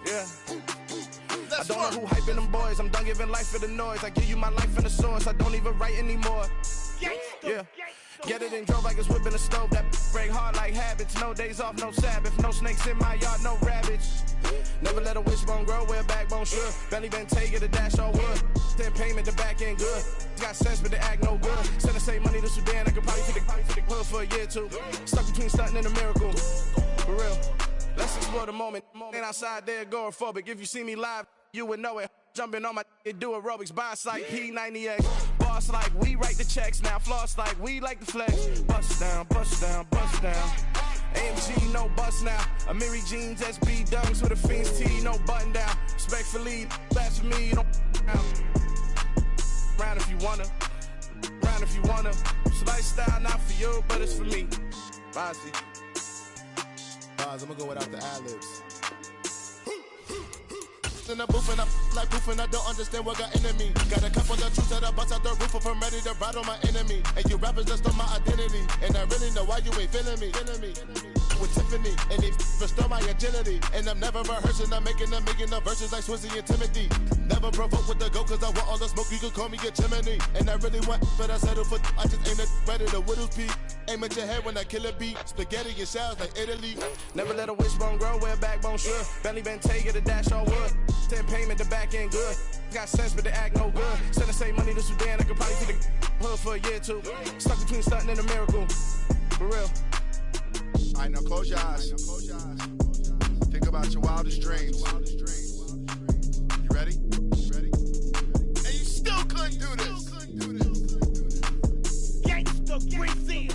Yeah. I don't know who hyping them boys. I'm done giving life for the noise. I give you my life in the source. I don't even write anymore. Yeah. Get it and drove like it's whipping a stove. That break hard like habits. No days off, no Sabbath. No snakes in my yard, no rabbits. Never let a wishbone grow where a backbone should. Belly been take it, a dash all wood. Then payment, the back end good. Got sense, but they act no good. Send the same money to Sudan. I could probably take the hood for a year or two. Stuck between stunting and a miracle. For real. Let's explore the moment. Ain't outside there agoraphobic. If you see me live, you would know it. Jumping on my do aerobics, boss like P90X. Boss like we write the checks now. Floss like we like the flex. Bust down, bust down, bust down. AMG, no bust now. Amiri jeans, SB dunks with a Fiends T, no button down. Respectfully, best for me, you don't round if you wanna. Round if you wanna. It's lifestyle, not for you, but it's for me. Bossy. I'm gonna go without the ad-libs. In the booth and I'm like proof and I don't understand what got into me. Got a couple of truths that I bust out the roof if I'm ready to ride on my enemy. And you rappers just on my identity. And I really know why you ain't feeling me. With Tiffany, and they restore my agility. And I'm never rehearsing, I'm making the verses like Swizzy and Timothy. Never provoke with the go, cause I want all the smoke, you can call me a chimney. And I really want, but I settle for, I just aim at ready to whittle peak. Aim at your head when I kill a beat. Spaghetti and shells like Italy. Never let a wishbone grow where a backbone should. Belly been take it, a dash all wood. Then payment, the back end good. Got sense, but they act no good. Send the same money to Sudan, I could probably take the hood for a year or two. Stuck between stunting and a miracle. For real. Alright, now close your eyes. Think about your wildest dreams. You ready? And you still couldn't do this. Gangsta Brazil.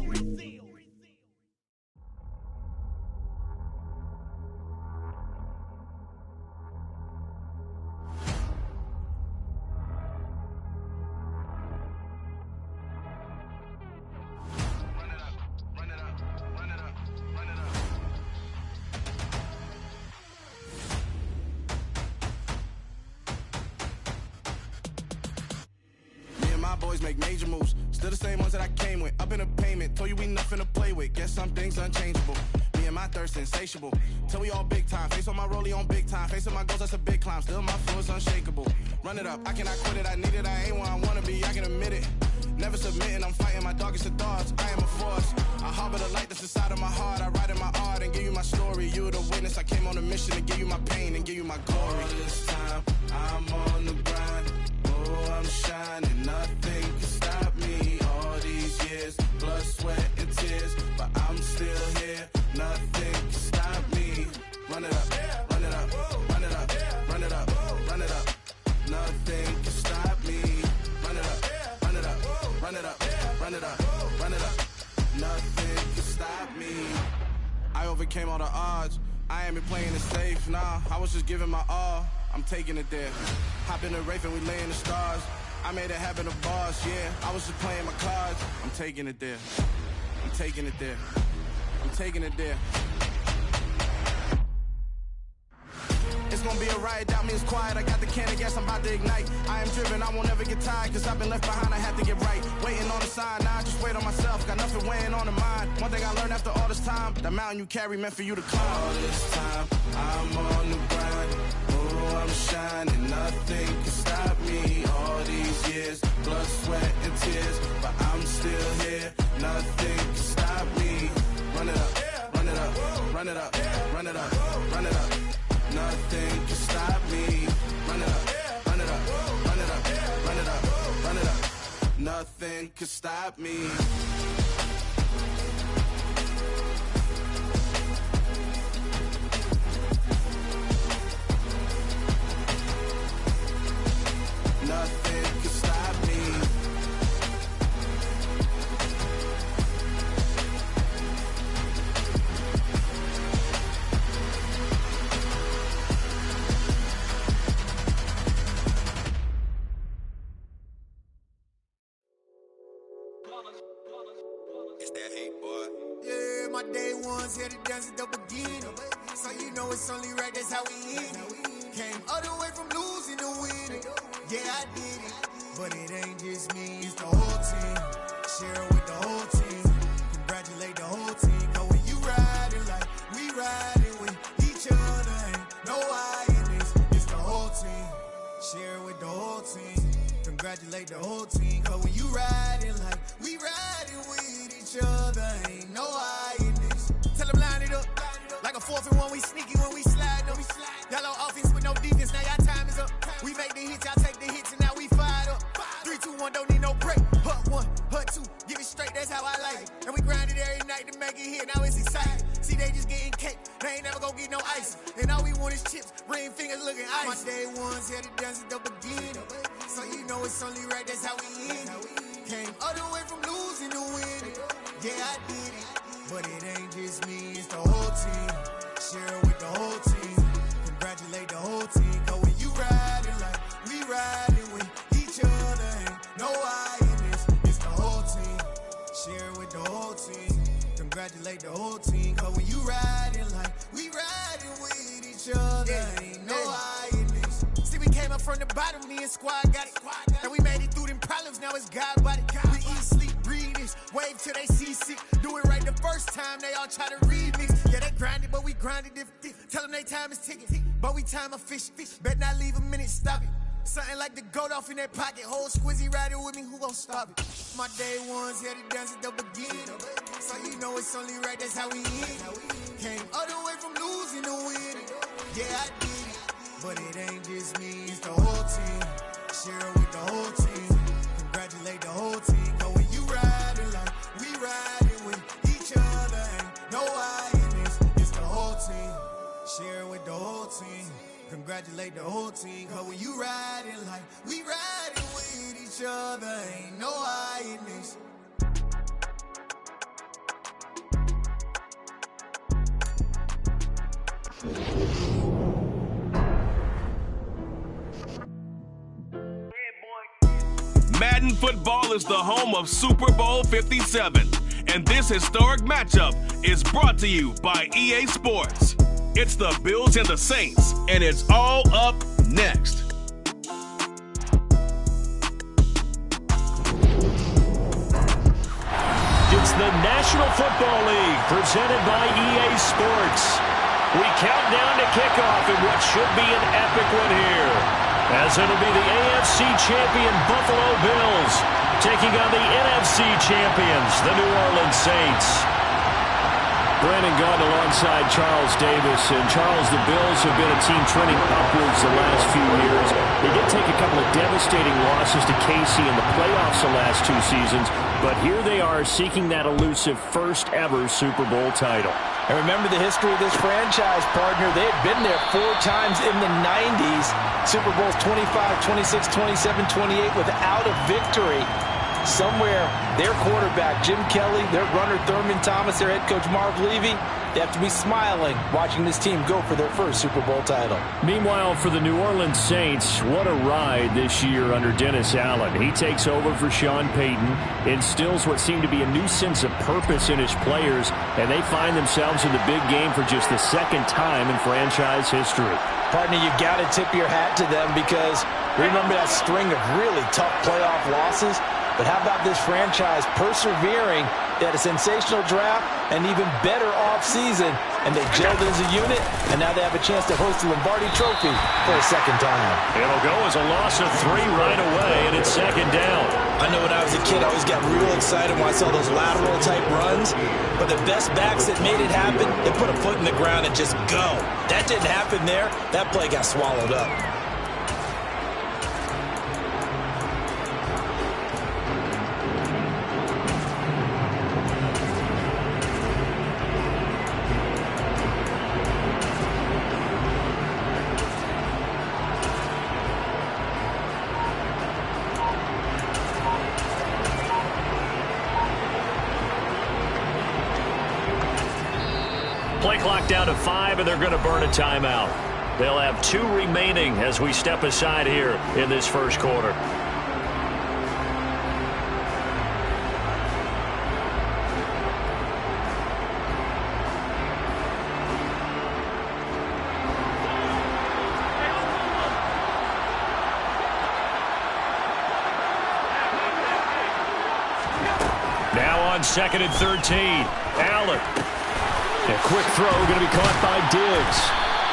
Boys make major moves, still the same ones that I came with. Up in a payment, told you we nothing to play with. Guess some things unchangeable. Me and my thirst insatiable. Till we all big time. Face on my rollie on big time. Facing my goals, that's a big climb. Still my flow is unshakable. Run it up, I cannot quit it. I need it, I ain't where I wanna be. I can admit it. Never submitting, I'm fighting my darkest of thoughts. I am a force. I harbor the light that's inside of my heart. I write in my art and give you my story. You the witness. I came on a mission to give you my pain and give you my glory. All this time, I'm on the grind. Oh, I'm shining, nothing can stop me. All these years, blood, sweat, and tears, but I'm still here. Nothing can stop me. Run it up, run it up, run it up, run it up, run it up. Nothing can stop me. Run it up, run it up, run it up, run it up, run it up. Nothing can stop me. I overcame all the odds. I ain't been playing it safe, nah. I was just giving my all. I'm taking it there. Hop in the Wraith and we lay in the stars. I made it happen to boss, yeah. I was just playing my cards. I'm taking it there. I'm taking it there. I'm taking it there. It's gonna be a riot, doubt me it's quiet. I got the can of gas, I'm about to ignite. I am driven, I won't ever get tired, cause I've been left behind, I have to get right. Waiting on the sign, now I just wait on myself. Got nothing weighing on the mind. One thing I learned after all this time, the mountain you carry meant for you to climb. All this time, I'm on the grind. Oh, I'm shining, nothing can stop me. All these years, blood, sweat, and tears, but I'm still here. Nothing can stop me. Run it up, run it up, run it up, run it up, run it up. Nothing can stop me. Run it up, run it up, run it up, run it up, run it up. Nothing can stop me. Nothing can stop me. It's that hate, boy. Yeah, my day ones here to dance at the beginning. So you know it's only right, that's how we end it. Came all the way from losing to winning. Yeah, I did it. But it ain't just me, it's the whole team. Share it with the whole team. Congratulate the whole team. Cause when you riding like we riding with each other, ain't no I in congratulate the whole team. Cause when you riding like we riding with each other, ain't no hiding this. Tell them line it up. Like a 4th and 1, we sneaky when we slide. Yellow offense with no defense, now y'all time is up. We make the hits, y'all take the hits, and now we fired up. 3, 2, 1, don't need no break. Hut 1, hut 2, give it straight, that's how I like it. And we grind it every night to make it hit, now it's exciting. See, they just getting cake, they ain't never gonna get no ice. And all we want is chips, ring fingers looking ice. My day ones here to dance at the beginning. So you know it's only right, that's how we end it. Came all the way from losing to winning. Yeah, I did it. But it ain't just me, it's the whole team. Share it with the whole team. Congratulate the whole team. Cause when you riding like we riding with each other, ain't no hiding this. It's the whole team. Share it with the whole team. Congratulate the whole team. Cause when you riding like we riding with each other, ain't no hiding this. See, we came up from the bottom, me and squad got it. And we made it through them problems, now it's God body. We eat, sleep, breathe this. Wave till they seasick. Do it right the first time, they all try to remix. Yeah, they grinded, but we grinded different. Tell them they time is ticking, but we time a fish. Bet not leave a minute, stop it. Something like the goat off in their pocket. Whole squizzy riding with me, who gon' stop it? My day ones here to dance at the beginning. So you know it's only right, that's how we end. Came all the way from losing to winning. Yeah, I did it. But it ain't just me, it's the whole team. Share it with the whole team. Congratulate the whole team. Cause when you riding like we riding with each other, ain't no hiding this. It's the whole team. Share it with the whole team. Congratulate the whole team. Cause when you riding like we riding with each other, ain't no hiding this. Madden Football is the home of Super Bowl 57, and this historic matchup is brought to you by EA Sports. It's the Bills and the Saints, and it's all up next. It's the National Football League presented by EA Sports. We count down to kickoff in what should be an epic one here, as it'll be the AFC champion Buffalo Bills taking on the NFC champions, the New Orleans Saints. Brandon Gunn alongside Charles Davis. And Charles, the Bills have been a team trending upwards the last few years. They did take a couple of devastating losses to KC in the playoffs the last 2 seasons, but here they are seeking that elusive first ever Super Bowl title. And remember the history of this franchise, partner. They had been there 4 times in the 90s. Super Bowls 25, 26, 27, 28 without a victory. Somewhere, their quarterback, Jim Kelly, their runner, Thurman Thomas, their head coach, Marv Levy, they have to be smiling watching this team go for their first Super Bowl title. Meanwhile, for the New Orleans Saints, what a ride this year under Dennis Allen. He takes over for Sean Payton, instills what seemed to be a new sense of purpose in his players, and they find themselves in the big game for just the second time in franchise history. Partner, you got to tip your hat to them because remember that string of really tough playoff losses? But how about this franchise persevering? They had a sensational draft, an even better offseason, and they gelled as a unit, and now they have a chance to host the Lombardi Trophy for a second time. It'll go as a loss of 3 right away, and it's second down. I know when I was a kid, I always got real excited when I saw those lateral-type runs, but the best backs that made it happen, they put a foot in the ground and just go. That didn't happen there. That play got swallowed up. Play clock down to 5, and they're going to burn a timeout. They'll have 2 remaining as we step aside here in this first quarter. Now on 2nd and 13, Allen. A quick throw going to be caught by Diggs.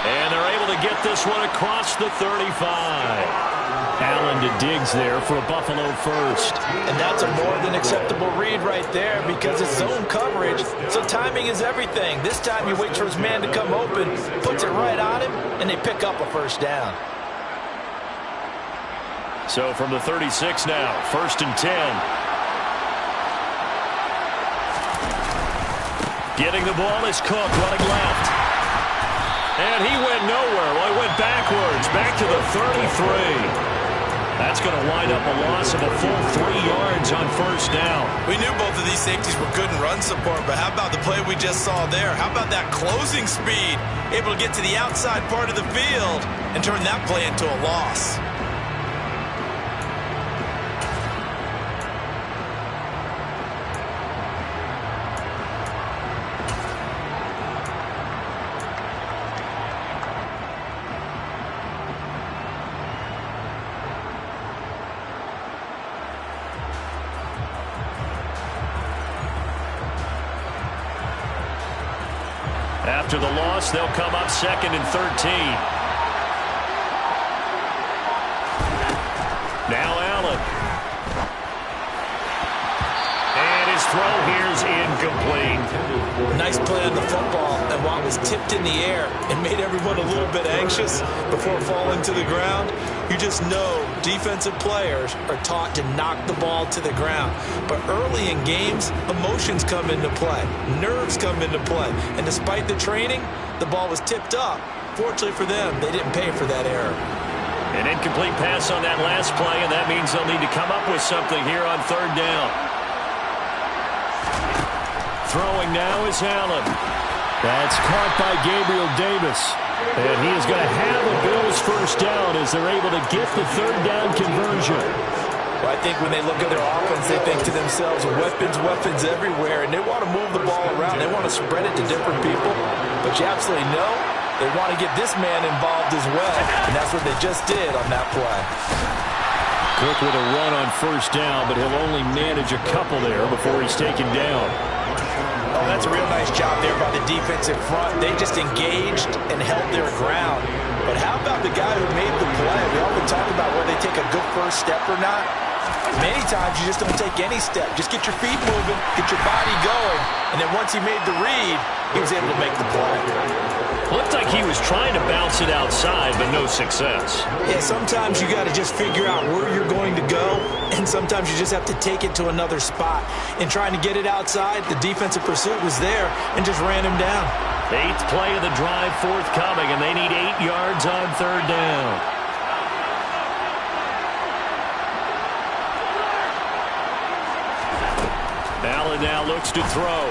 And they're able to get this one across the 35. Allen to Diggs there for a Buffalo first. And that's a more than acceptable read right there because it's zone coverage, so timing is everything. This time he waits for his man to come open, puts it right on him, and they pick up a first down. So from the 36 now, 1st and 10. Getting the ball is Cook running left. And he went nowhere. Well, he went backwards, back to the 33. That's going to wind up a loss of a full 3 yards on first down. We knew both of these safeties were good in run support, but how about the play we just saw there? How about that closing speed? Able to get to the outside part of the field and turn that play into a loss. After the loss, they'll come up 2nd and 13. Now Allen. And his throw here is incomplete. Nice play on the football, and while it was tipped in the air, it made everyone a little bit anxious before falling to the ground. You just know defensive players are taught to knock the ball to the ground. But early in games, emotions come into play. Nerves come into play. And despite the training, the ball was tipped up. Fortunately for them, they didn't pay for that error. An incomplete pass on that last play, and that means they'll need to come up with something here on 3rd down. Throwing now is Allen. That's caught by Gabriel Davis. And he is going to have a Bills first down as they're able to get the 3rd down conversion. Well, I think when they look at their offense, they think to themselves, weapons everywhere, and they want to move the ball around. They want to spread it to different people. But you absolutely know they want to get this man involved as well, and that's what they just did on that play. Cook with a run on first down, but he'll only manage a couple there before he's taken down. Oh, that's a real nice job there by the defensive front. They just engaged and held their ground. But how about the guy who made the play? We often talk about whether they take a good first step or not. Many times you just don't take any step. Just get your feet moving, get your body going, and then once he made the read, he was able to make the play. Looked like he was trying to bounce it outside, but no success. Yeah, sometimes you got to just figure out where you're going to go, and sometimes you just have to take it to another spot. In trying to get it outside, the defensive pursuit was there and just ran him down. 8th play of the drive forthcoming, and they need 8 yards on 3rd down. Allen now looks to throw.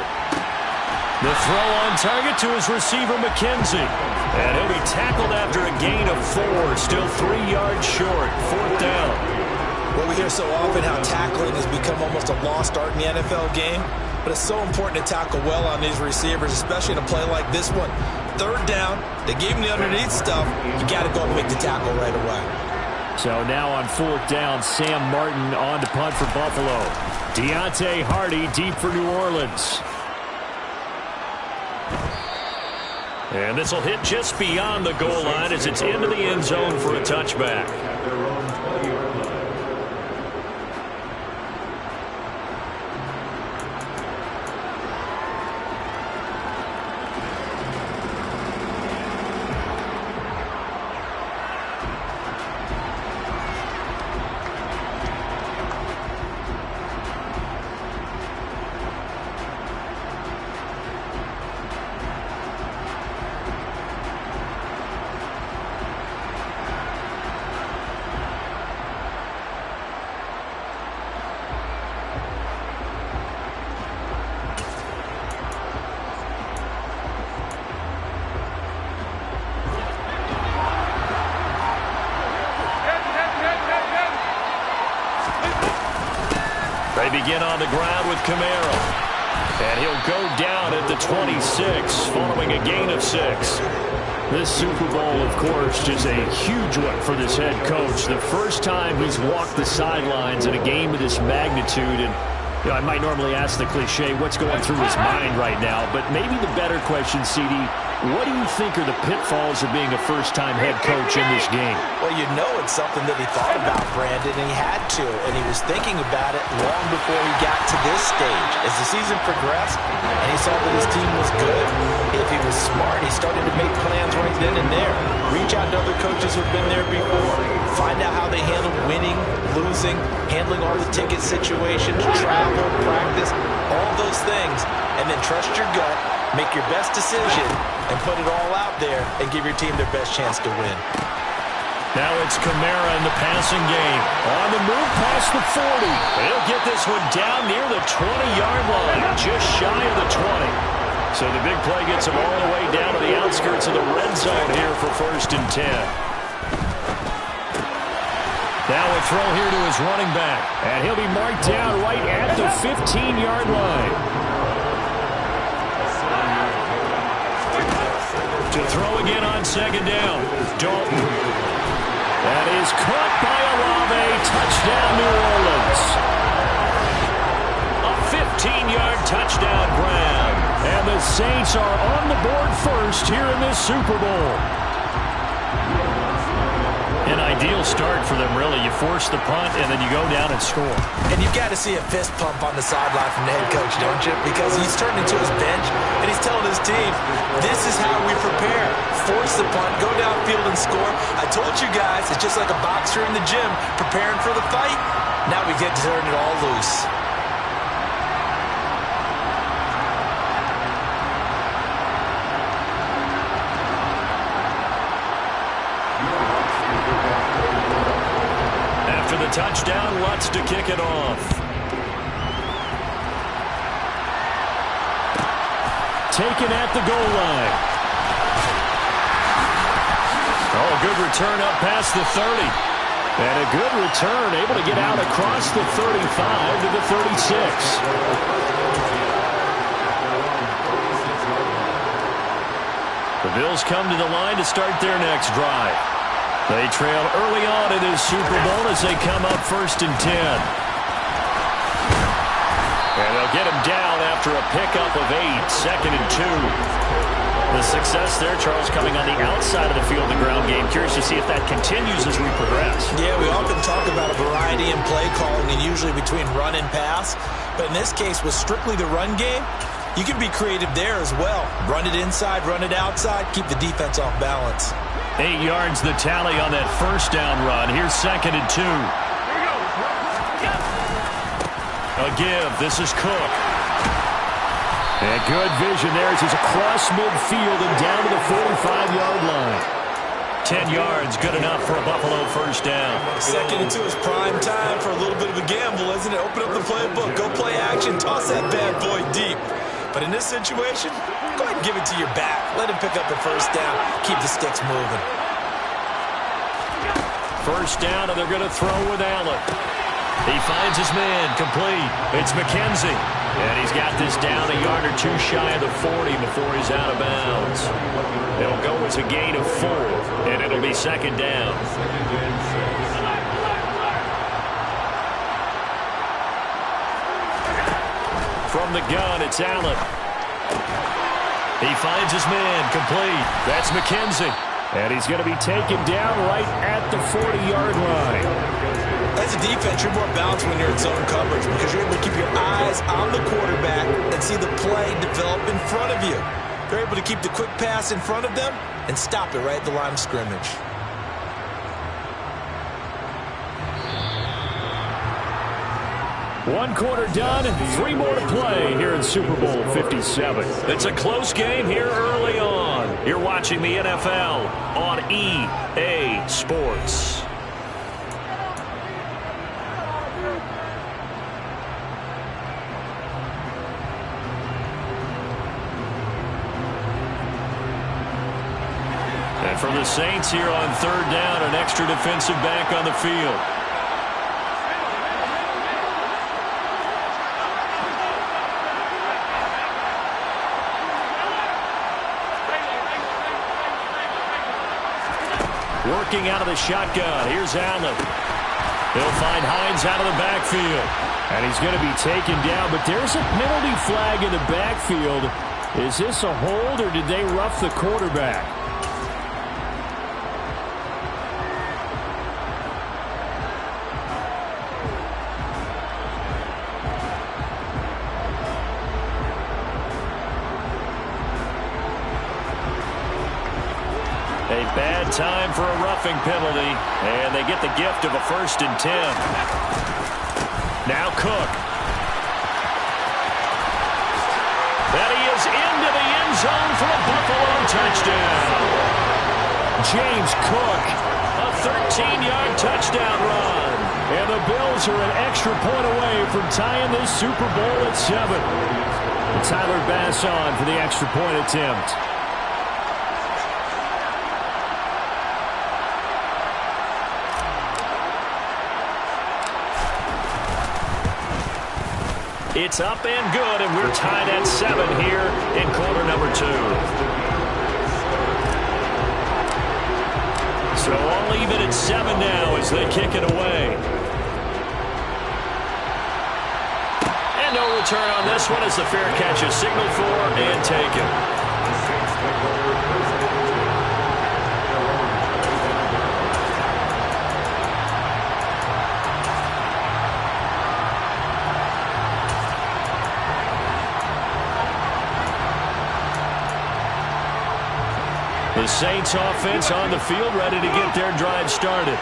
The throw on target to his receiver, McKenzie. And he'll be tackled after a gain of 4, still 3 yards short, 4th down. Well, we hear so often how tackling has become almost a lost art in the NFL game, but it's so important to tackle well on these receivers, especially in a play like this one. 3rd down, they gave him the underneath stuff. You got to go and make the tackle right away. So now on 4th down, Sam Martin on to punt for Buffalo. Deontay Hardy deep for New Orleans. And this will hit just beyond the goal line as it's into the end zone for a touchback. They begin on the ground with Camaro. And he'll go down at the 26 following a gain of 6. This Super Bowl, of course, just a huge one for this head coach. The first time he's walked the sidelines in a game of this magnitude. And You know, I might normally ask the cliche, what's going through his mind right now, but maybe the better question, CD, what do you think are the pitfalls of being a first-time head coach in this game? Well, you know it's something that he thought about, Brandon, and he had to, and he was thinking about it long before he got to this stage. As the season progressed, and he saw that his team was good, if he was smart, he started to make plans right then and there. Reach out to other coaches who've been there before. Find out how they handled winning, losing, handling all the ticket situations, travel, practice, all those things, and then trust your gut, make your best decision, and put it all out there and give your team their best chance to win. Now it's Kamara in the passing game. On the move past the 40. He'll get this one down near the 20-yard line, just shy of the 20. So the big play gets him all the way down to the outskirts of the red zone here for 1st and 10. Now a throw here to his running back. And he'll be marked down right at the 15-yard line. To throw again on 2nd down. Dalton. That is caught by Olave. Touchdown, New Orleans. A 15-yard touchdown grab. And the Saints are on the board first here in this Super Bowl. An ideal start for them, really. You force the punt, and then you go down and score. And you've got to see a fist pump on the sideline from the head coach, don't you? Because he's turned into his bench, and he's telling his team, this is how we prepare. Force the punt, go downfield and score. I told you guys, it's just like a boxer in the gym preparing for the fight. Now we get to turn it all loose. The touchdown, Lutz to kick it off. Taken at the goal line. Oh, good return up past the 30. And a good return, able to get out across the 35 to the 36. The Bills come to the line to start their next drive. They trail early on in this Super Bowl as they come up 1st and 10. And they'll get him down after a pickup of 8, 2nd and 2. The success there, Charles, coming on the outside of the field, the ground game. Curious to see if that continues as we progress. Yeah, we often talk about a variety in play calling and usually between run and pass. But in this case, with strictly the run game, you can be creative there as well. Run it inside, run it outside, keep the defense off balance. 8 yards the tally on that 1st down run. Here's 2nd and 2. A give. This is Cook. And good vision there as he's across midfield and down to the 45-yard line. 10 yards, good enough for a Buffalo 1st down. 2nd and 2 is prime time for a little bit of a gamble, isn't it? Open up the playbook, go play action, toss that bad boy deep. But in this situation, go ahead and give it to your back. Let him pick up the 1st down. Keep the sticks moving. 1st down, and they're going to throw with Allen. He finds his man, complete. It's McKenzie. And he's got this down a yard or 2 shy of the 40 before he's out of bounds. It'll go as a gain of 4, and it'll be 2nd down. From the gun, it's Allen. He finds his man, complete. That's McKenzie. And he's going to be taken down right at the 40-yard line. As a defense, you're more balanced when you're in zone coverage because you're able to keep your eyes on the quarterback and see the play develop in front of you. You're able to keep the quick pass in front of them and stop it right at the line of scrimmage. One quarter done and 3 more to play here in Super Bowl 57. It's a close game here early on. You're watching the NFL on EA Sports. And for the Saints here on 3rd down, an extra defensive back on the field. Working out of the shotgun. Here's Allen. He'll find Hines out of the backfield. And he's going to be taken down, but there's a penalty flag in the backfield. Is this a hold, or did they rough the quarterback? A bad time for a roughing penalty, and they get the gift of a 1st and 10. Now Cook. And he is into the end zone for a Buffalo touchdown. James Cook, a 13-yard touchdown run. And the Bills are an extra point away from tying this Super Bowl at 7. And Tyler Bass on for the extra point attempt. It's up and good, and we're tied at 7 here in quarter number 2. So all even at 7 now as they kick it away. And no return on this one as the fair catch is signaled for and taken. The Saints offense on the field, ready to get their drive started.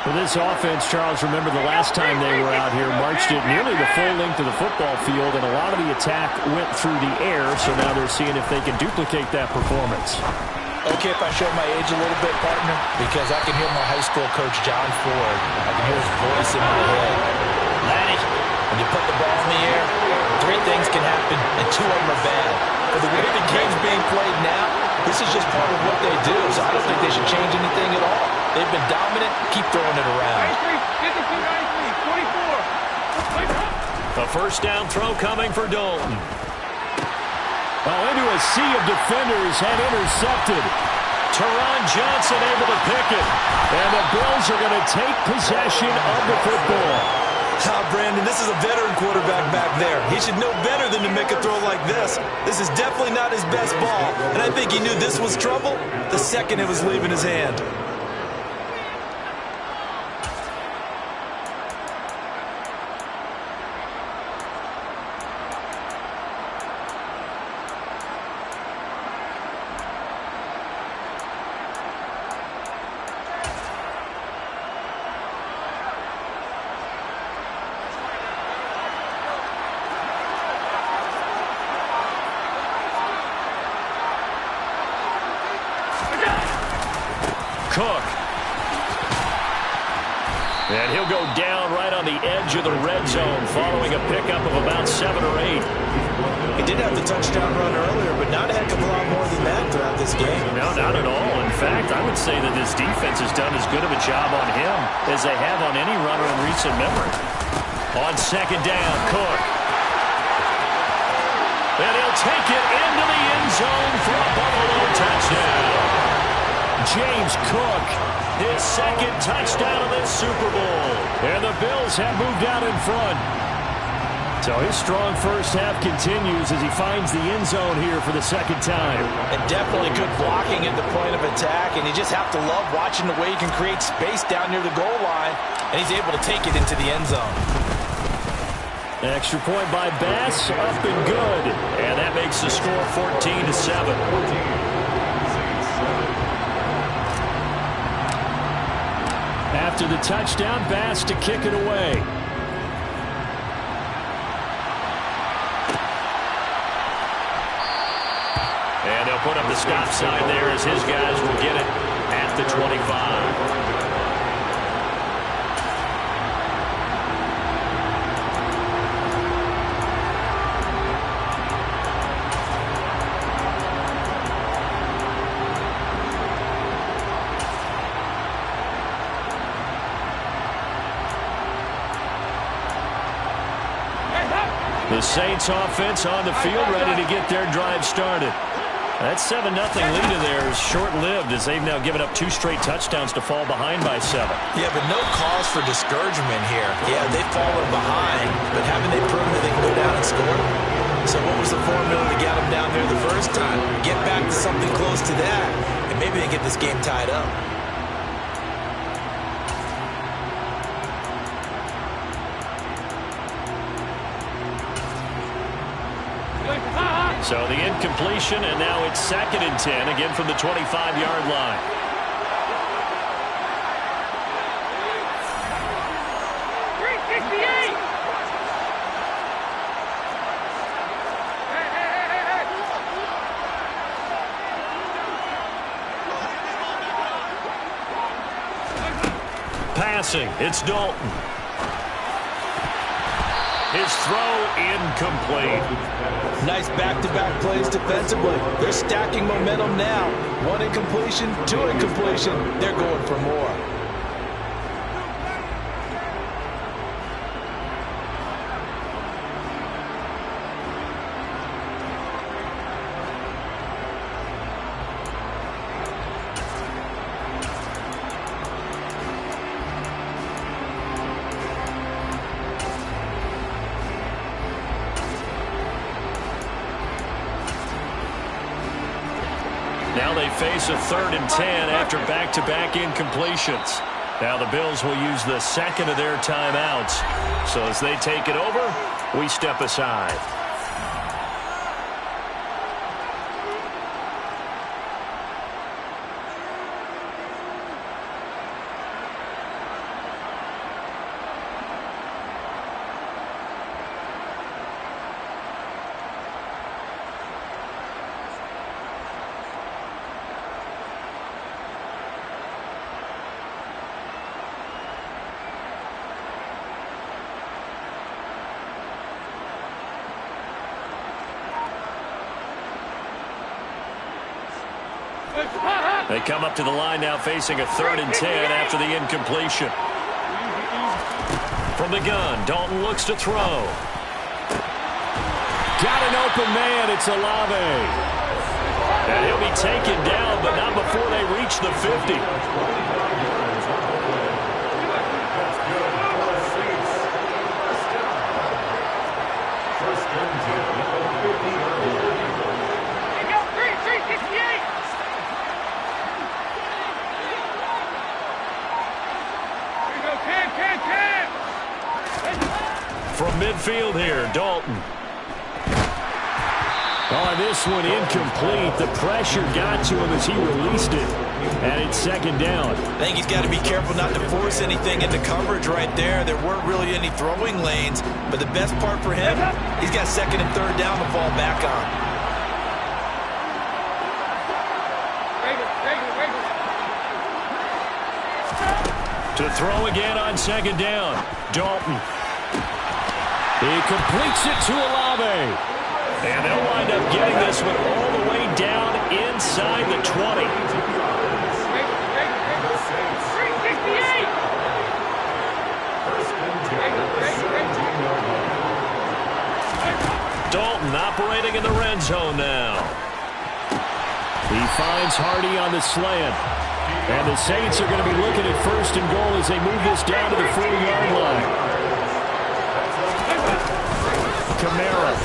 For this offense, Charles, remember the last time they were out here, marched it nearly the full length of the football field, and a lot of the attack went through the air, so now they're seeing if they can duplicate that performance. Okay, if I show my age a little bit, partner, because I can hear my high school coach, John Ford. I can hear his voice in my head. Laddie, when you put the ball in the air, 3 things can happen, and 2 of them are bad. For the way the game's being played now, this is just part of what they do, so I don't think they should change anything at all. They've been dominant. Keep throwing it around. 92, 94. A first down throw coming for Dalton. Oh, into a sea of defenders and intercepted. Teron Johnson able to pick it. And the Bills are going to take possession of the football. Brandon, this is a veteran quarterback back there. He should know better than to make a throw like this. This is definitely not his best ball, and I think he knew this was trouble the second it was leaving his hand. Cook. And he'll go down right on the edge of the red zone following a pickup of about 7 or 8. He did have the touchdown run earlier, but not a heck of a lot more than that throughout this game. No, not at all. In fact, I would say that this defense has done as good of a job on him as they have on any runner in recent memory. On 2nd down, Cook. And he'll take it into the end zone for a Buffalo touchdown. James Cook, his 2nd touchdown of this Super Bowl. And the Bills have moved out in front. So his strong first half continues as he finds the end zone here for the 2nd time. And definitely good blocking at the point of attack, and you just have to love watching the way he can create space down near the goal line, and he's able to take it into the end zone. An extra point by Bass, up and good. And that makes the score 14-7. After the touchdown, Bass to kick it away. And they'll put up the stop sign there as his guys will get it at the 25. The Saints offense on the field ready to get their drive started. That 7-0 lead of theirs short-lived as they've now given up 2 straight touchdowns to fall behind by 7. Yeah, but no cause for discouragement here. Yeah, they've fallen behind, but haven't they proven that they can go down and score? So what was the formula to get them down there the first time? Get back to something close to that, and maybe they get this game tied up. So the incompletion, and now it's 2nd and 10, again from the 25-yard line. Passing, it's Dalton. His throw incomplete. Nice back-to-back plays defensively. They're stacking momentum now. 1 incompletion, 2 incompletion. They're going for more. Now they face a 3rd and 10 after back-to-back incompletions. Now the Bills will use the 2nd of their timeouts. So as they take it over, we step aside. They come up to the line now facing a 3rd and 10 after the incompletion. From the gun, Dalton looks to throw. Got an open man, it's Olave. And he'll be taken down, but not before they reach the 50. From midfield here, Dalton. Oh, this one incomplete. The pressure got to him as he released it. And it's 2nd down. I think he's got to be careful not to force anything into coverage right there. There weren't really any throwing lanes. But the best part for him, he's got 2nd and 3rd down to fall back on. To throw again on 2nd down, Dalton. He completes it to Olave. And they'll wind up getting this one all the way down inside the 20. Dalton operating in the red zone now. He finds Hardy on the slant. And the Saints are going to be looking at 1st and goal as they move this down to the 4-yard line. Kamara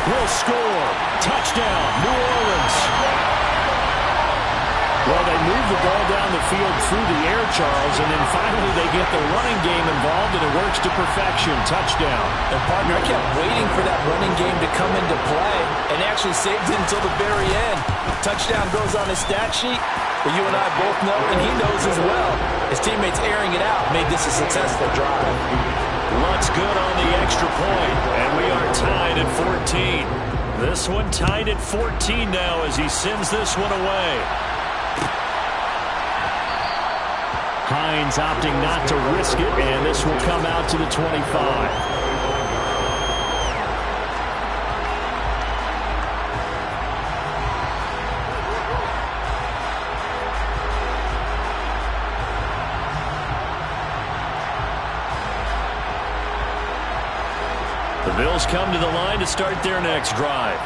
will score. Touchdown, New Orleans. Well, they move the ball down the field through the air, Charles, and then finally they get the running game involved, and it works to perfection. Touchdown. And, partner, I kept waiting for that running game to come into play and actually saved it until the very end. Touchdown goes on his stat sheet, but you and I both know, and he knows as well, his teammates airing it out made this a successful drive. Luck's good on the extra point, and we are tied at 14. This one tied at 14 now as he sends this one away. Hines opting not to risk it, and this will come out to the 25. The Bills come to the line to start their next drive.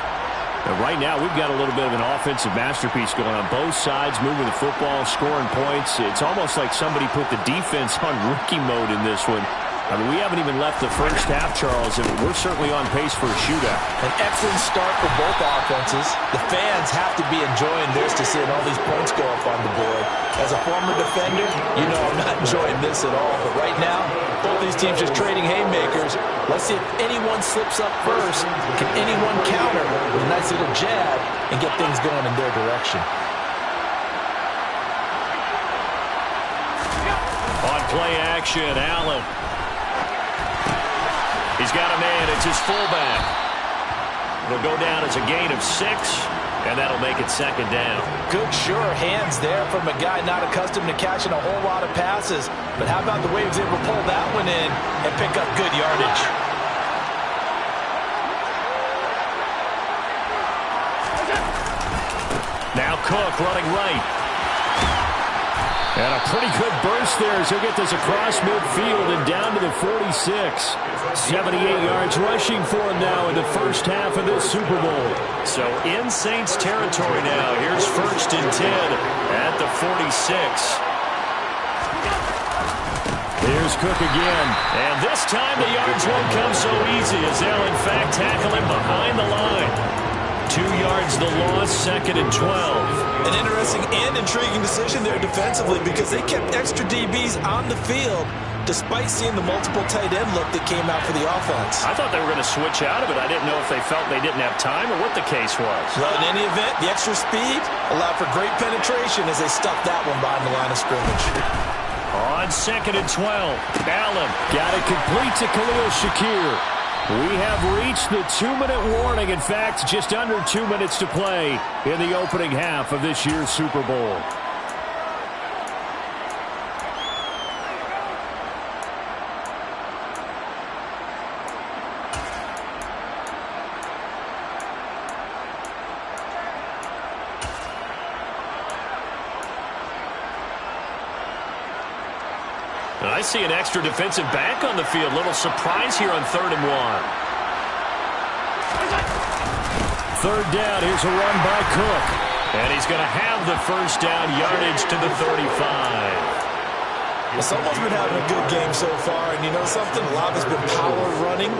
And right now, we've got a little bit of an offensive masterpiece going on both sides, moving the football, scoring points. It's almost like somebody put the defense on rookie mode in this one. I mean, we haven't even left the first half, Charles, and we're certainly on pace for a shootout. An excellent start for both offenses. The fans have to be enjoying this to see all these points go up on the board. As a former defender, you know I'm not enjoying this at all. But right now, both these teams just trading haymakers. Let's see if anyone slips up first. Can anyone counter with a nice little jab and get things going in their direction? On play action, Allen. He's got a man. It's his fullback. It'll go down as a gain of 6, and that'll make it second down. Good, sure hands there from a guy not accustomed to catching a whole lot of passes. But how about the way he was able to pull that one in and pick up good yardage? Now Cook running right. And a pretty good burst there as he'll get this across midfield and down to the 46. 78 yards rushing for him now in the first half of this Super Bowl. So in Saints territory now. Here's 1st and 10 at the 46. Here's Cook again. And this time the yards won't come so easy as they'll in fact tackle him behind the line. 2 yards the loss, 2nd and 12. An interesting and intriguing decision there defensively because they kept extra DBs on the field despite seeing the multiple tight end look that came out for the offense. I thought they were going to switch out of it. I didn't know if they felt they didn't have time or what the case was. Well, in any event, the extra speed allowed for great penetration as they stuffed that one behind the line of scrimmage. On 2nd and 12, Allen got it complete to Khalil Shakir. We have reached the 2-minute warning. In fact, just under 2 minutes to play in the opening half of this year's Super Bowl. I see an extra defensive back on the field. Little surprise here on 3rd and 1. 3rd down. Here's a run by Cook. And he's going to have the first down, yardage to the 35. Well, someone's been having a good game so far. And you know something? A lot has been power running.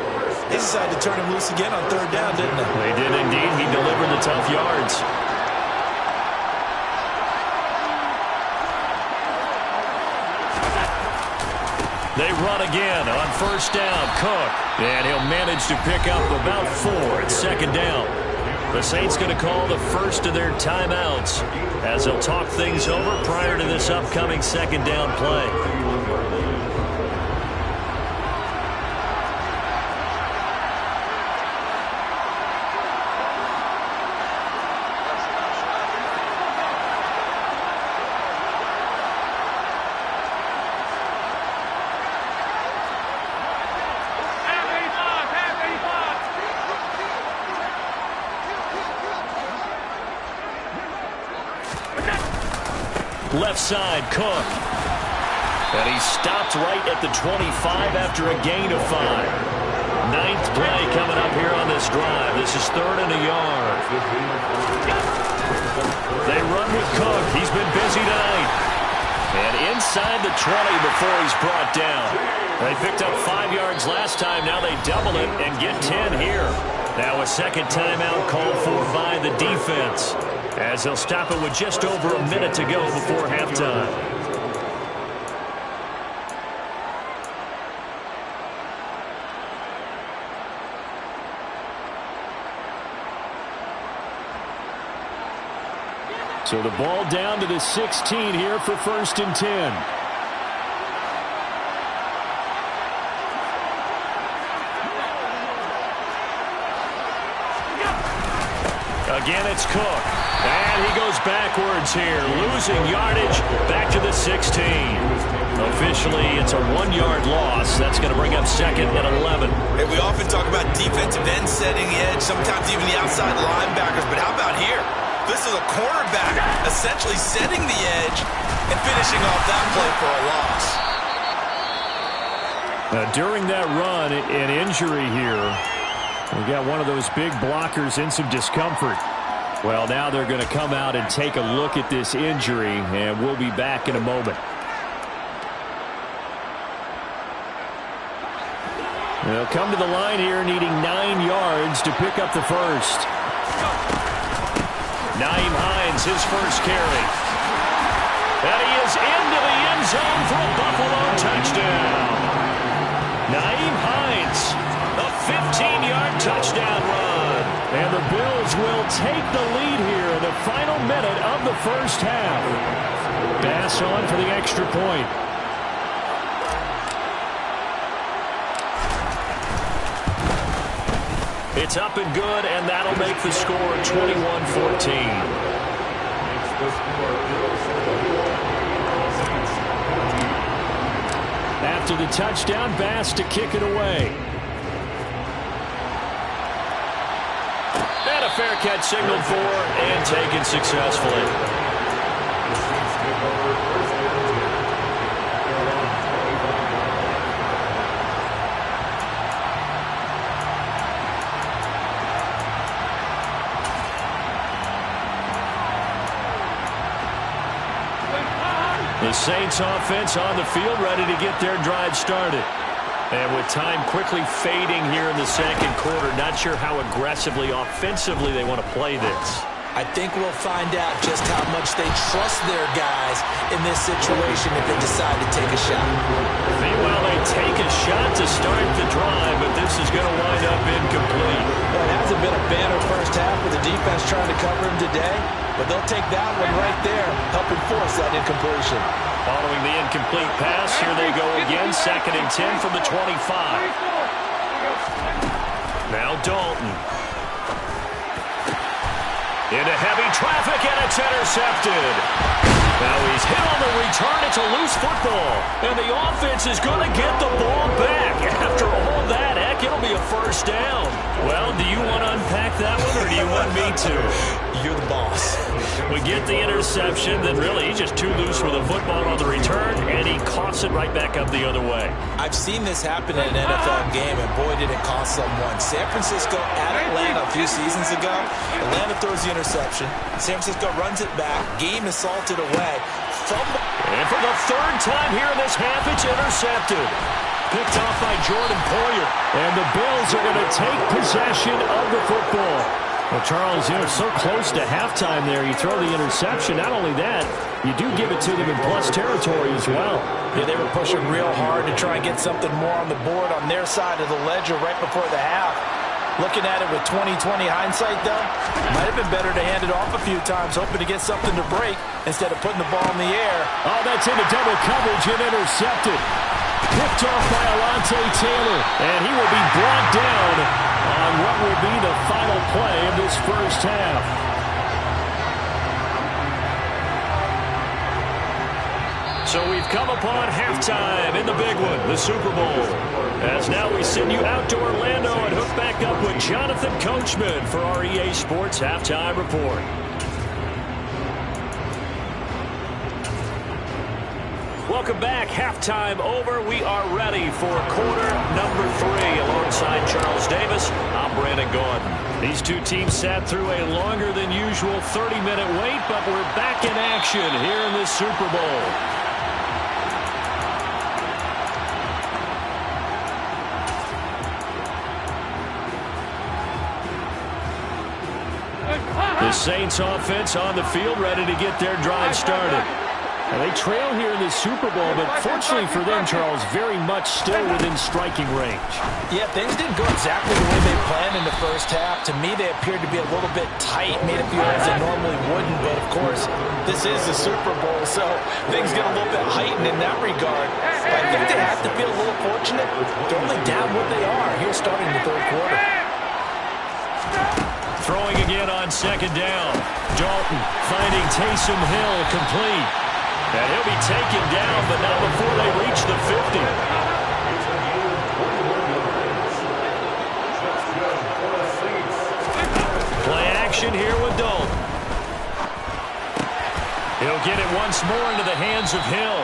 They decided to turn him loose again on 3rd down, didn't they? They did indeed. He delivered the tough yards. They run again on 1st down. Cook. And he'll manage to pick up about 4 at 2nd down. The Saints going to call the first of their timeouts as they'll talk things over prior to this upcoming 2nd down play. Left side, Cook. And he stopped right at the 25 after a gain of 5. 9th play coming up here on this drive. This is 3rd and a yard. They run with Cook. He's been busy tonight. And inside the 20 before he's brought down. They picked up 5 yards last time. Now they double it and get 10 here. Now a second timeout called for by the defense, as they'll stop it with just over a minute to go before halftime. So the ball down to the 16 here for 1st and 10. Again, it's Cook. And he goes backwards here, losing yardage back to the 16. Officially, it's a 1-yard loss. That's going to bring up 2nd and 11. Hey, we often talk about defensive ends setting the edge, sometimes even the outside linebackers. But how about here? This is a cornerback essentially setting the edge and finishing off that play for a loss. During that run, an injury here We got one of those big blockers in some discomfort. Well, now they're going to come out and take a look at this injury, and we'll be back in a moment. They'll come to the line here needing 9 yards to pick up the first. Nyheim Hines, his first carry. And he is into the end zone for a Buffalo touchdown. Nyheim Hines, a 15-yard touchdown run. And the Bills will take the lead here in the final minute of the first half. Bass on for the extra point. It's up and good, and that'll make the score 21-14. After the touchdown, Bass to kick it away. And a fair catch signaled for and taken successfully. The Saints offense on the field, ready to get their drive started. And with time quickly fading here in the second quarter, not sure how aggressively, offensively they want to play this. I think we'll find out just how much they trust their guys in this situation if they decide to take a shot. Meanwhile, they take a shot to start the drive, but this is going to wind up incomplete. Well, it hasn't been a banner first half with the defense trying to cover him today, but they'll take that one right there, helping force that incompletion. Following the incomplete pass, here they go again, 2nd and 10 from the 25. Now Dalton. Into heavy traffic, and it's intercepted. Now he's hit on the return. It's a loose football. And the offense is going to get the ball back. After all that, heck, it'll be a first down. Well, do you want to unpack that one, or do you want me to? You're the boss. We get the interception, then really he's just too loose with the football on the return, and he coughs it right back up the other way. I've seen this happen in an NFL game, and boy, did it cost someone. San Francisco at Atlanta a few seasons ago. Atlanta throws the interception. San Francisco runs it back. Game is salted away. And for the 3rd time here in this half, it's intercepted. Picked off by Jordan Poyer. And the Bills are going to take possession of the football. Well, Charles, so close to halftime there. You throw the interception. Not only that, you do give it to them in plus territory as well. Yeah, they were pushing real hard to try and get something more on the board on their side of the ledger right before the half. Looking at it with 20/20 hindsight, though, might have been better to hand it off a few times, hoping to get something to break instead of putting the ball in the air. Oh, that's into double coverage and intercepted. Picked off by Alontae Taylor, and he will be brought down on what will be the final play of this first half. So we've come upon halftime in the big one, the Super Bowl. As now we send you out to Orlando and hook back up with Jonathan Coachman for our EA Sports Halftime Report. Welcome back. Halftime over. We are ready for quarter number 3. Alongside Charles Davis, I'm Brandon Gordon. These two teams sat through a longer than usual 30-minute wait, but we're back in action here in the Super Bowl. The Saints offense on the field, ready to get their drive started. Now they trail here in the Super Bowl, but fortunately for them, Charles, very much still within striking range. Yeah, things didn't go exactly the way they planned in the first half. To me, they appeared to be a little bit tight, made it feel as they normally wouldn't. But, of course, this is the Super Bowl, so things get a little bit heightened in that regard. But I think they have to feel a little fortunate. They're only down what they are here starting the third quarter. Throwing again on 2nd down. Dalton finding Taysom Hill complete. And he'll be taken down, but not before they reach the 50. Play action here with Dalton. He'll get it once more into the hands of Hill.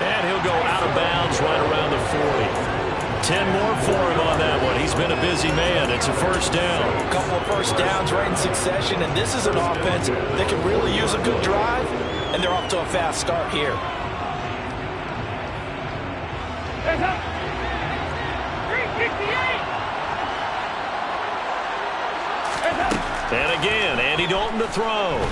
And he'll go out of bounds right around the 40. 10 more for him on that one. He's been a busy man. It's a first down. A couple of first downs right in succession, and this is an offense that can really use a good drive, and they're off to a fast start here. And again, Andy Dalton to throw.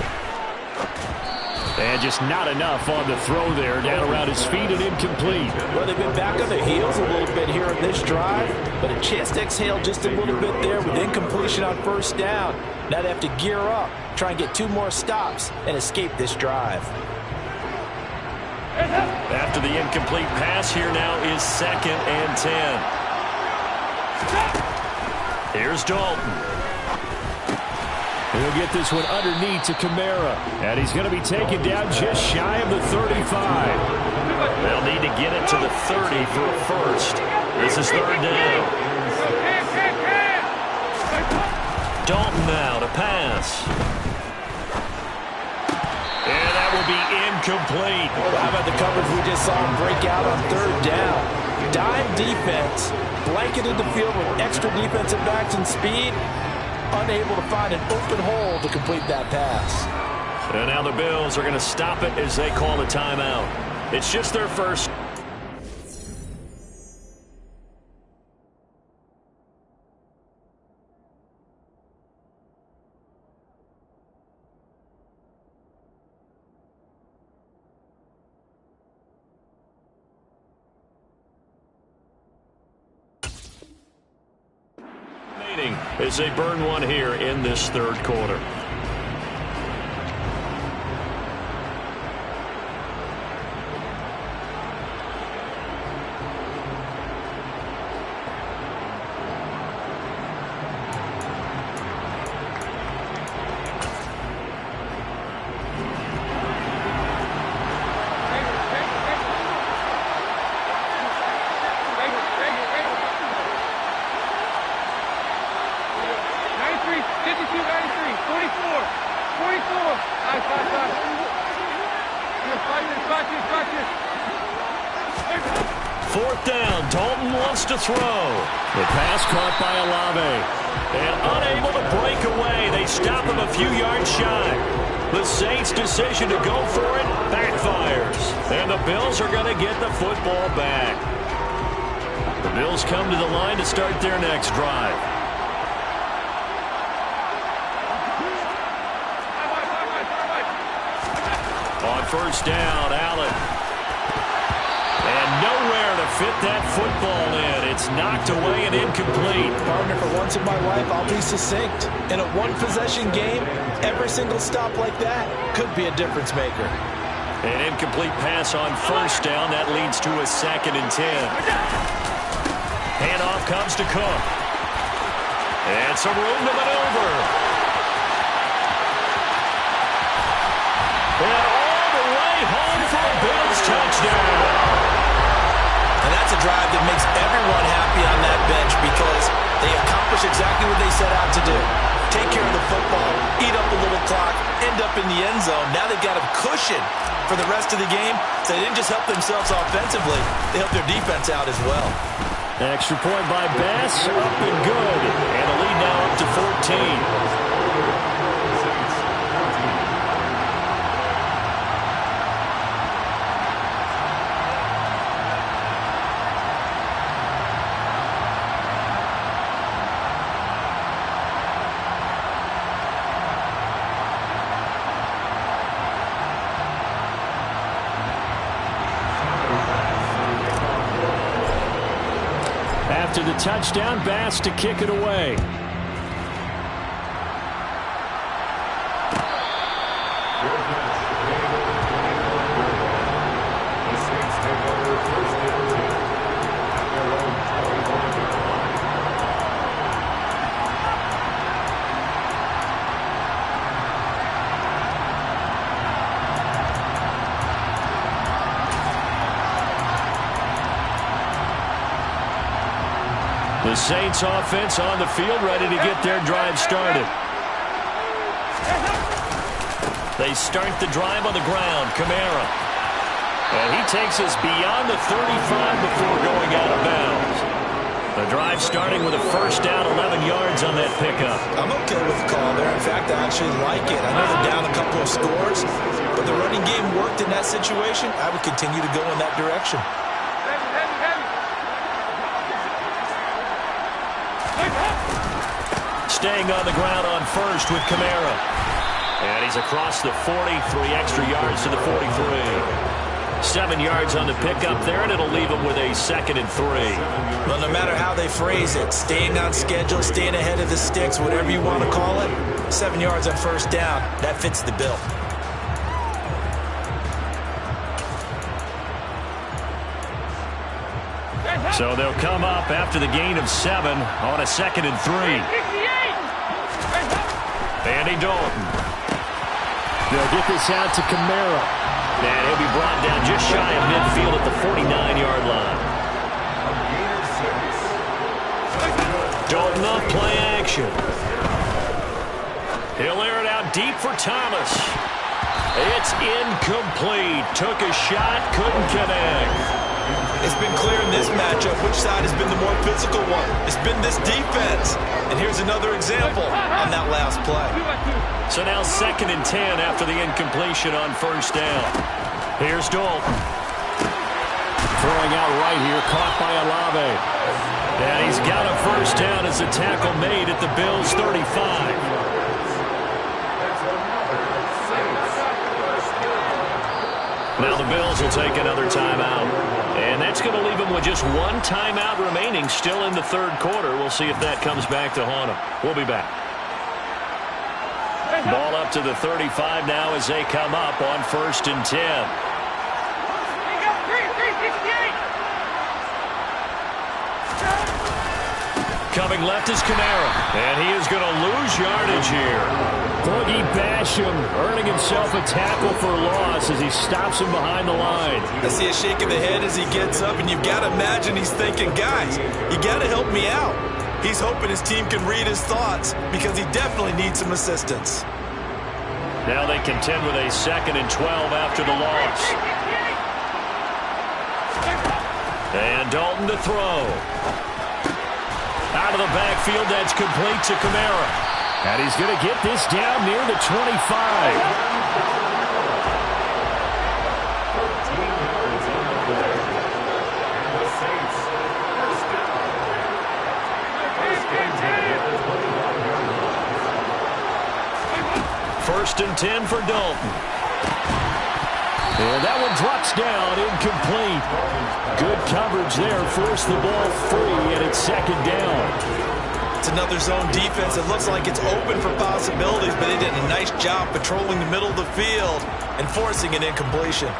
And just not enough on the throw there. Down around his feet and incomplete. Well, they've been back on their heels a little bit here in this drive, but a chance to exhale just a little bit there with incompletion on first down. Now they have to gear up, try and get 2 more stops, and escape this drive. After the incomplete pass, here now is 2nd and 10. Here's Dalton. He'll get this one underneath to Kamara. And he's going to be taken down just shy of the 35. They'll need to get it to the 30 for a first. This is 3rd down. Dalton now to pass. And that will be incomplete. Well, how about the coverage we just saw him break out on 3rd down? Dime defense, blanketed the field with extra defensive backs and speed. Unable to find an open hole to complete that pass. And now the Bills are going to stop it as they call a timeout. It's just their first. As they burn one here in this 3rd quarter. To throw. The pass caught by Olave. And unable to break away. They stop him a few yards shy. The Saints' decision to go for it backfires. And the Bills are going to get the football back. The Bills come to the line to start their next drive. On first down, Allen. And nowhere to fit that football in. It's knocked away and incomplete. Partner, for once in my life, I'll be succinct. In a one-possession game, every single stop like that could be a difference maker. An incomplete pass on first down. That leads to a 2nd and 10. Handoff comes to Cook. And some room to maneuver. And all the way home for a Bills touchdown. And that's a drive that makes everyone happy on that bench because they accomplish exactly what they set out to do. Take care of the football, eat up a little clock, end up in the end zone. Now they've got a cushion for the rest of the game. So they didn't just help themselves offensively, they helped their defense out as well. Extra point by Bass, up and good. And the lead now up to 14. After the touchdown, Bass to kick it away. The Saints offense on the field, ready to get their drive started. They start the drive on the ground. Kamara. And he takes us beyond the 35 before going out of bounds. The drive starting with a first down, 11 yards on that pickup. I'm okay with the call there. In fact, I actually like it. I know they're down a couple of scores, but the running game worked in that situation. I would continue to go in that direction. Staying on the ground on first with Kamara. And he's across the 40, 3 extra yards to the 43. 7 yards on the pickup there, and it'll leave him with a 2nd and 3. Well, no matter how they phrase it, staying on schedule, staying ahead of the sticks, whatever you want to call it, 7 yards on first down, that fits the bill. So they'll come up after the gain of 7 on a 2nd and 3. Andy Dalton. They'll get this out to Kamara. And he'll be brought down just shy of midfield at the 49-yard line. Dalton on play action. He'll air it out deep for Thomas. It's incomplete. Took a shot, couldn't connect. It's been clear in this matchup which side has been the more physical one. It's been this defense. And here's another example on that last play. So now 2nd and 10 after the incompletion on first down. Here's Dalton. Throwing out right here, caught by Olave. And he's got a first down as a tackle made at the Bills' 35. Now the Bills will take another timeout. And that's going to leave them with just 1 timeout remaining still in the 3rd quarter. We'll see if that comes back to haunt them. We'll be back. Ball up to the 35 now as they come up on 1st and 10. Coming left is Kamara. And he is going to lose yardage here. Boogie Basham earning himself a tackle for loss as he stops him behind the line. I see a shake of the head as he gets up, and you've got to imagine he's thinking, guys, you got to help me out. He's hoping his team can read his thoughts because he definitely needs some assistance. Now they contend with a 2nd and 12 after the loss. And Dalton to throw. Out of the backfield, that's complete to Kamara. And he's going to get this down near the 25. First and 10 for Dalton. And that one drops down, incomplete. Good coverage there, forced the ball free, and it's 2nd down. It's another zone defense. It looks like it's open for possibilities, but they did a nice job patrolling the middle of the field and forcing an incompletion.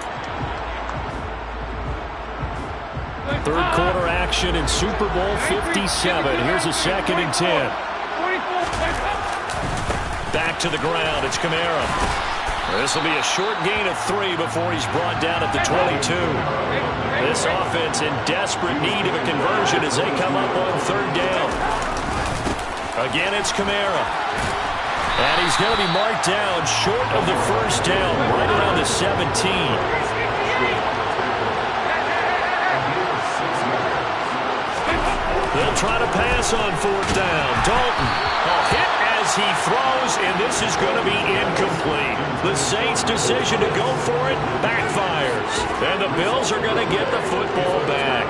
3rd quarter action in Super Bowl 57. Here's a 2nd and 10. Back to the ground. It's Kamara. This will be a short gain of 3 before he's brought down at the 22. This offense in desperate need of a conversion as they come up on 3rd down. Again, it's Kamara. And he's going to be marked down short of the first down, right around the 17. They'll try to pass on 4th down. Dalton, a hit as he throws, and this is going to be incomplete. The Saints' decision to go for it backfires. And the Bills are going to get the football back.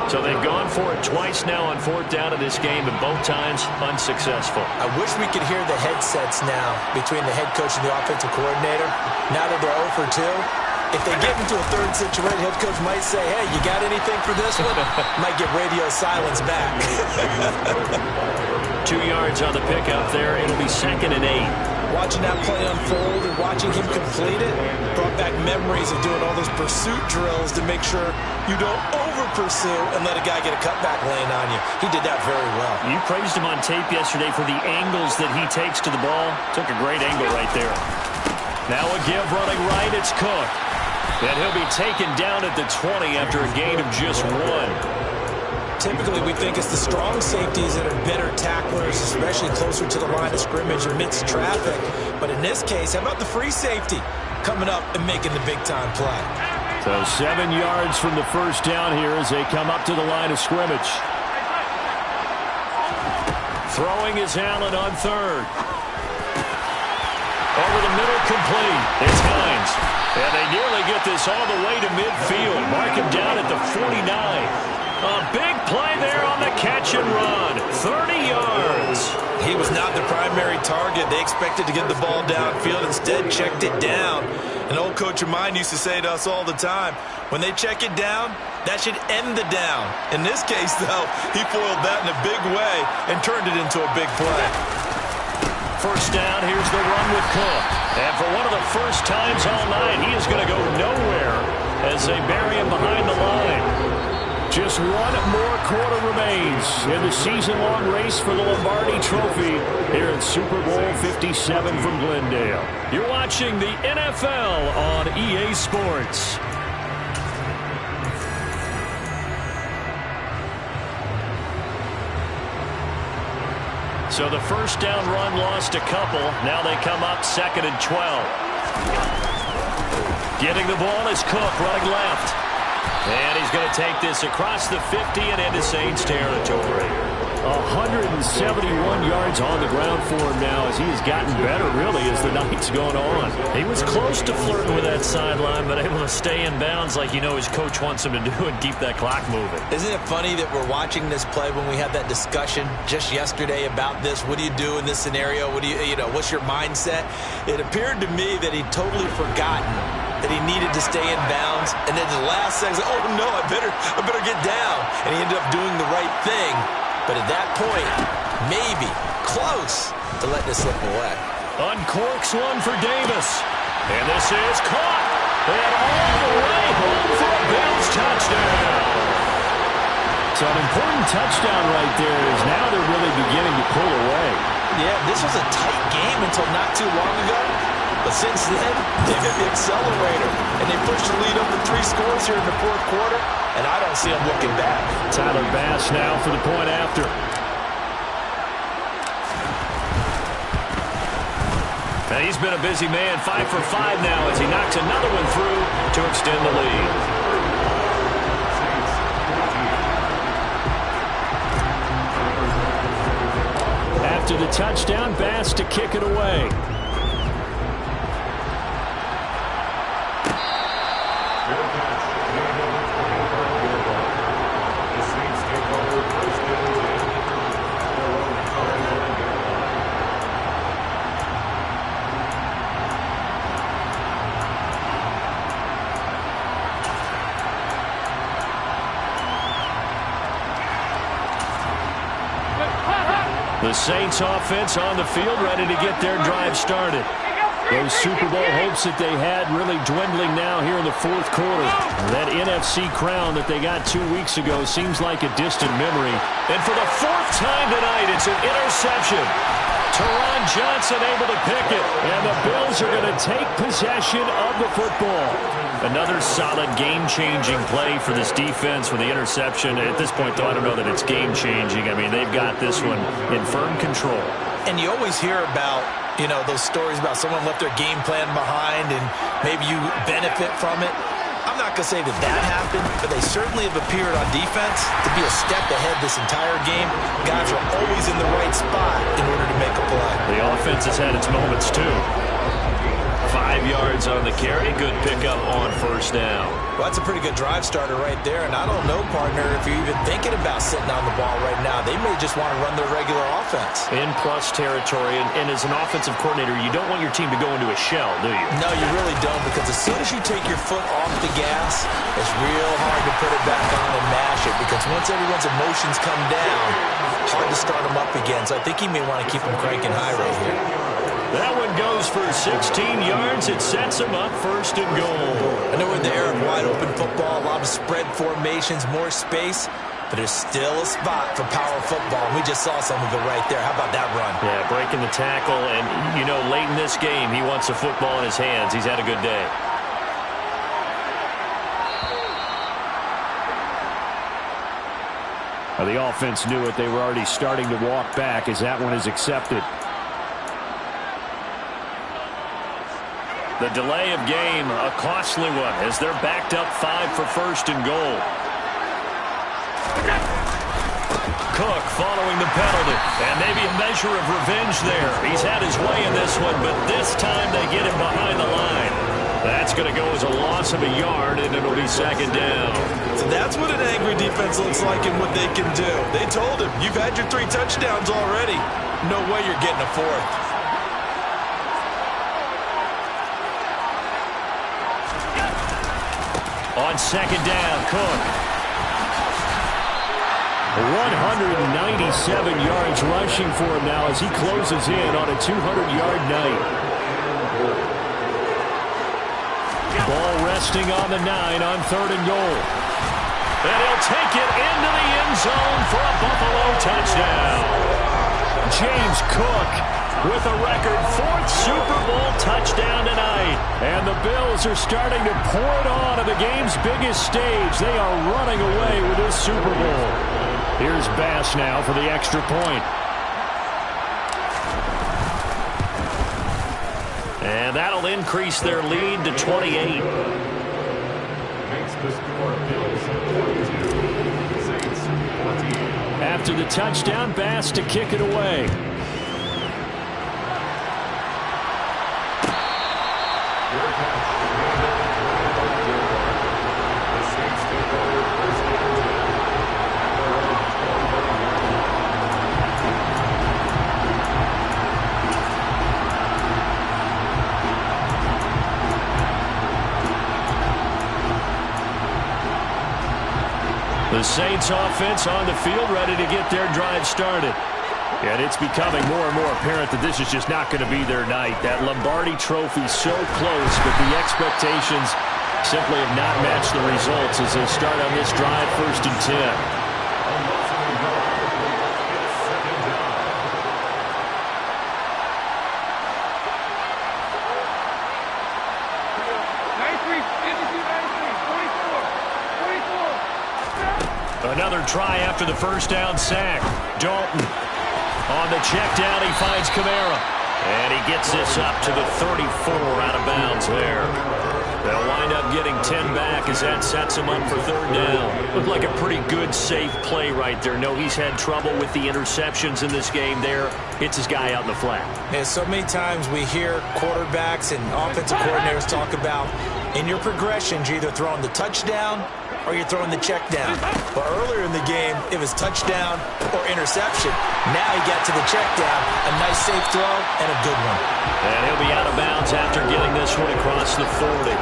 So they've gone for it twice now on 4th down in this game, and both times unsuccessful. I wish we could hear the headsets now between the head coach and the offensive coordinator. Now that they're 0 for 2, if they get into a 3rd situation, head coach might say, hey, you got anything for this one? Might get radio silence back. 2 yards on the pickup there. It'll be 2nd and 8. Watching that play unfold and watching him complete it brought back memories of doing all those pursuit drills to make sure you don't over-pursue and let a guy get a cutback lane on you. He did that very well. You praised him on tape yesterday for the angles that he takes to the ball. Took a great angle right there. Now a give running right. It's Cook. And he'll be taken down at the 20 after a gain of just 1. Typically, we think it's the strong safeties that are better tacklers, especially closer to the line of scrimmage amidst traffic. But in this case, how about the free safety coming up and making the big-time play? So 7 yards from the first down here as they come up to the line of scrimmage. Throwing is Allen on third. Over the middle, complete. It's Hines. And they nearly get this all the way to midfield. Mark him down at the 49. A big play there on the catch and run. 30 yards. He was not the primary target. They expected to get the ball downfield. Instead, checked it down. An old coach of mine used to say to us all the time, when they check it down, that should end the down. In this case, though, he foiled that in a big way and turned it into a big play. First down, here's the run with Cook. And for one of the first times all night, he is going to go nowhere as they bury him behind the line. Just one more quarter remains in the season-long race for the Lombardi Trophy here at Super Bowl 57 from Glendale. You're watching the NFL on EA Sports. So the first down run lost a couple. Now they come up 2nd and 12. Getting the ball is Cook running left. And he's going to take this across the 50 and into Saints territory. 171 yards on the ground for him now as he has gotten better, really, as the night's gone on. He was close to flirting with that sideline, but able to stay in bounds like you know his coach wants him to do and keep that clock moving. Isn't it funny that we're watching this play when we had that discussion just yesterday about this? What do you do in this scenario? What do you know, what's your mindset? It appeared to me that he'd totally forgotten that he needed to stay in bounds, and then the last second, oh no, I better get down. And he ended up doing the right thing. But at that point, maybe close to let this slip away. Uncorks one for Davis. And this is caught. And all the way home for a Bills touchdown. So an important touchdown right there is now they're really beginning to pull away. Yeah, this was a tight game until not too long ago. But since then, they hit the accelerator. And they pushed the lead up to 3 scores here in the 4th quarter. And I don't see them looking back. Tyler Bass now for the point after. And he's been a busy man. 5 for 5 now as he knocks another one through to extend the lead. After the touchdown, Bass to kick it away. The Saints offense on the field, ready to get their drive started. Those Super Bowl hopes that they had really dwindling now here in the 4th quarter. That NFC crown that they got 2 weeks ago seems like a distant memory. And for the 4th time tonight, it's an interception. Teron Johnson able to pick it. And the Bills are going to take possession of the football. Another solid game-changing play for this defense with the interception. At this point, though, I don't know that it's game-changing. I mean, they've got this one in firm control. And you always hear about, you know, those stories about someone left their game plan behind and maybe you benefit from it. I'm not going to say that that happened, but they certainly have appeared on defense to be a step ahead this entire game. Guys are always in the right spot in order to make a play. The offense has had its moments, too. 5 yards on the carry. Good pickup on first down. Well, that's a pretty good drive starter right there. And I don't know, partner, if you're even thinking about sitting on the ball right now. They may just want to run their regular offense. In plus territory. And as an offensive coordinator, you don't want your team to go into a shell, do you? No, you really don't. Because as soon as you take your foot off the gas, it's real hard to put it back on and mash it. Because once everyone's emotions come down, hard to start them up again. So I think he may want to keep them cranking high right here. That one goes for 16 yards. It sets him up 1st and goal. I know we're in the era of wide-open football, a lot of spread formations, more space, but there's still a spot for power football. We just saw some of it right there. How about that run? Yeah, breaking the tackle, and, you know, late in this game, he wants the football in his hands. He's had a good day. Well, the offense knew it. They were already starting to walk back as that one is accepted. The delay of game, a costly one, as they're backed up 5 for 1st and goal. Cook following the penalty. And maybe a measure of revenge there. He's had his way in this one, but this time they get him behind the line. That's going to go as a loss of a yard, and it'll be second down. So that's what an angry defense looks like and what they can do. They told him, you've had your 3 touchdowns already. No way you're getting a 4th. On second down, Cook. 197 yards rushing for him now as he closes in on a 200-yard night. Ball resting on the 9 on 3rd and goal. And he'll take it into the end zone for a Buffalo touchdown. James Cook with a record 4th Super Bowl touchdown tonight. And the Bills are starting to pour it on the game's biggest stage. They are running away with this Super Bowl. Here's Bass now for the extra point. And that'll increase their lead to 28. After the touchdown, Bass to kick it away. The Saints offense on the field ready to get their drive started. And it's becoming more and more apparent that this is just not going to be their night. That Lombardi trophy so close, but the expectations simply have not matched the results as they start on this drive 1st and 10. Another try after the first down sack. Dalton on the check down. He finds Kamara. And he gets this up to the 34 out of bounds there. They'll wind up getting 10 back as that sets him up for 3rd down. Looked like a pretty good, safe play right there. No, he's had trouble with the interceptions in this game there. Hits his guy out in the flat. Yeah, so many times we hear quarterbacks and offensive coordinators talk about in your progressions, you're either throwing the touchdown or you're throwing the check down. But earlier in the game, it was touchdown or interception. Now he got to the check down, a nice safe throw, and a good one. And he'll be out of bounds after getting this one across the 40.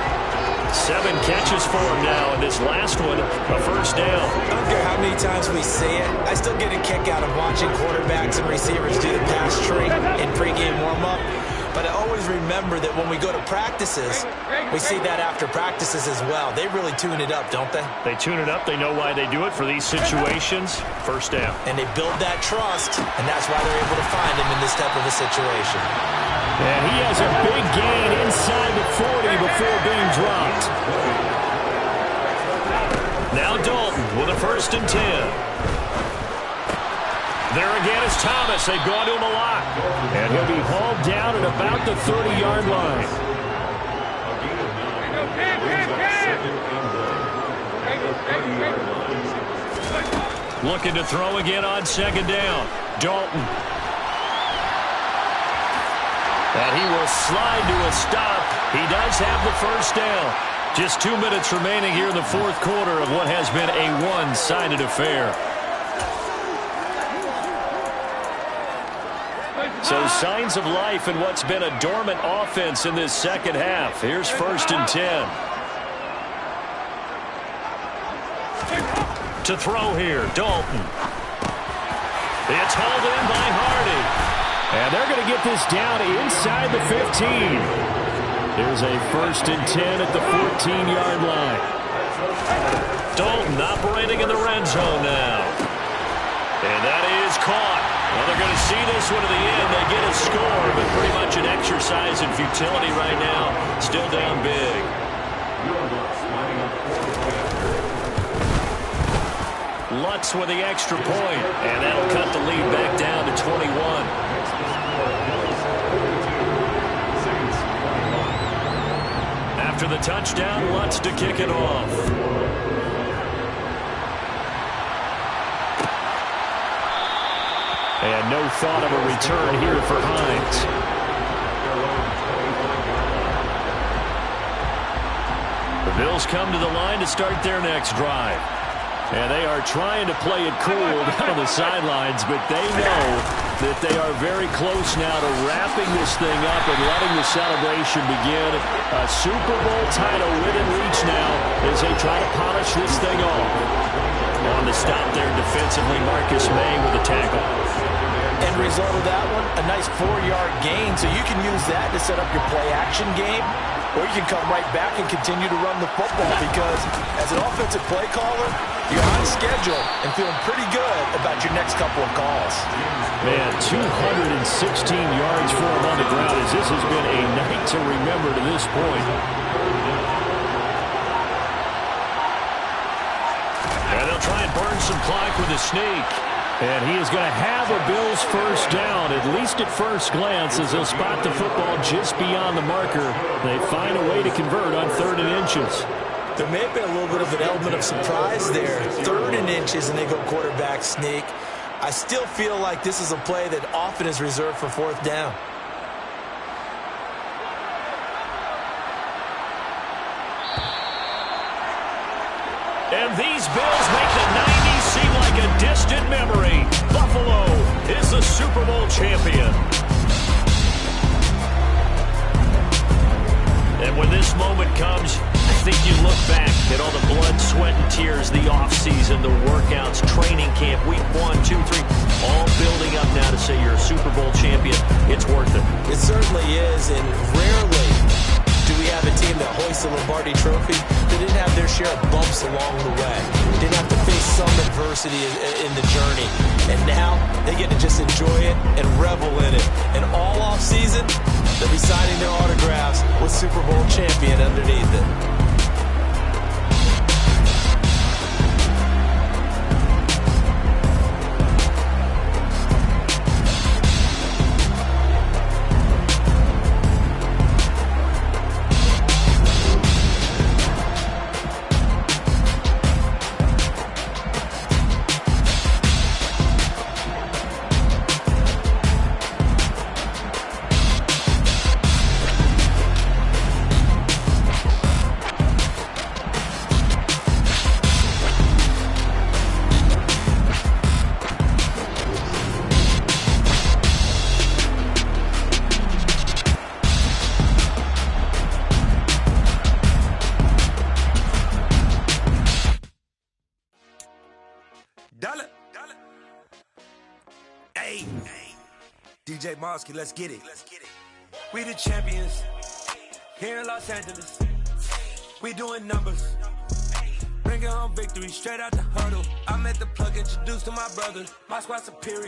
7 catches for him now, and this last one, a first down. I don't care how many times we see it. I still get a kick out of watching quarterbacks and receivers do the pass tree in pregame warm-up. But I always remember that when we go to practices, we see that after practices as well. They really tune it up, don't they? They tune it up. They know why they do it for these situations. First down. And they build that trust, and that's why they're able to find him in this type of a situation. And he has a big gain inside the 40 before being dropped. Now Dalton with a 1st and 10. There again is Thomas. They've gone to him a lot. And he'll be hauled down at about the 30-yard line. Looking to throw again on 2nd down. Dalton. And he will slide to a stop. He does have the first down. Just 2 minutes remaining here in the 4th quarter of what has been a one-sided affair. So signs of life in what's been a dormant offense in this second half. Here's 1st and 10. To throw here, Dalton. It's hauled in by Hardy. And they're going to get this down inside the 15. There's a 1st and 10 at the 14-yard line. Dalton operating in the red zone now. And that is caught. Well, they're going to see this one to the end. They get a score, but pretty much an exercise in futility right now. Still down big. Lutz with the extra point, and that'll cut the lead back down to 21. After the touchdown, Lutz to kick it off. And no thought of a return here for Hines. The Bills come to the line to start their next drive. And they are trying to play it cool down on the sidelines, but they know that they are very close now to wrapping this thing up and letting the celebration begin. A Super Bowl title within reach now as they try to polish this thing off. On the stop there defensively, Marcus May with a tackle. End result of that one, a nice 4-yard gain, so you can use that to set up your play-action game. Or you can come right back and continue to run the football because as an offensive play caller, you're on schedule and feeling pretty good about your next couple of calls. Man, 216 yards for him on the ground as this has been a night to remember to this point. And they'll try and burn some clock with a sneak. And he is going to have a Bills first down, at least at first glance, as they'll spot the football just beyond the marker. They find a way to convert on 3rd and inches. There may have been a little bit of an element of surprise there. 3rd and inches, and they go quarterback sneak. I still feel like this is a play that often is reserved for 4th down. And these Bills make the 90s seem like a distant memory. Buffalo is the Super Bowl champion. And when this moment comes, I think you look back at all the blood, sweat, and tears, the offseason, the workouts, training camp, week 1, 2, 3, all building up now to say you're a Super Bowl champion. It's worth it. It certainly is, and rarely do we have a team that hoists the Lombardi Trophy that didn't have their share of bumps along the way, didn't have to face some adversity in the journey, and now they get to just enjoy it and revel in it. And all offseason, they'll be signing their autographs with Super Bowl champion underneath it. DJ Mosky, let's get it. We the champions here in Los Angeles. We doing numbers. Bringing home victory straight out the huddle. I'm at the plug, introduced to my brothers. My squad superior.